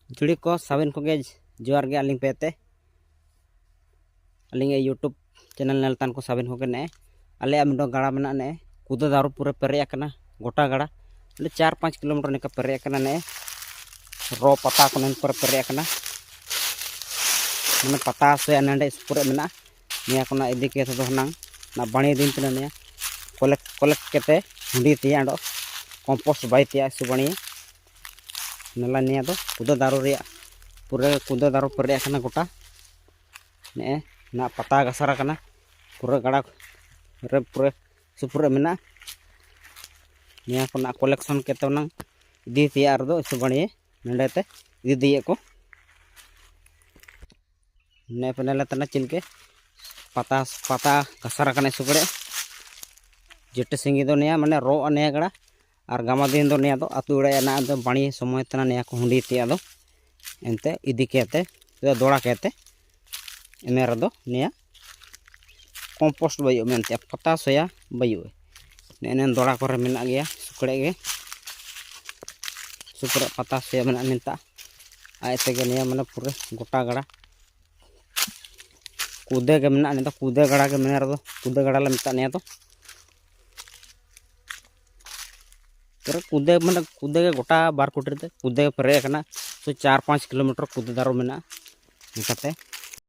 जुड़ी को साबिन को जोर के अलिंग पेते अलिंग यूट्यूब चैनल नेलतान को साबिन को ने अले मिडो गाड़ा मेना ने कूदा दारू पूरे पेरे कना गोटा गाड़ा अले 4-5 किलोमीटर ने का पेरे कना ने रो पता को ने पर पेरे कना मैंने पता से नंडे पूरे मेना निया कोना इदी के तो हनांग ना बाणी दिन तने ने कोलेक्ट केते हुंडी तिया डो कंपोस्ट बाई तिया सुबणी नला निया दो कूदा दारू रे पूरे कूदा दारू पेरे कना गोटा ने ना पता गसरा कना पूरे गाड़ा रे पूरे सुपुरे मेना निया कोना कलेक्शन केते नंग इदी तिया रदो सुबणी नंडेते इदी दिए को ने पनेला तना चिलके पता पता गसरा कने सुगड़े जेटे सिंगी दो निया माने रो ने गड़ा और गामा दिन दो निया दो अतु उड़े ना दो बाणी समय तना निया को हुंडी तिया दो एनते इदी केते दोड़ा केते एमेर दो निया कंपोस्ट बायो मेनते पता सोया बायो नेन दोड़ा करे मेना गया सुकड़े गे सुकड़े पता सोया मेना मेनता आयते गे निया माने पूरे गोटा गड़ा कूदे के मेना ने तो कूदे गड़ा के मेना दो कूदे गड़ा ले मेता ने तो पूरे कूदे माने कूदे के गोटा बार कुटरी ते कूदे पेरे कना तो 4-5 किलोमीटर कूदे दारो मेना निकाते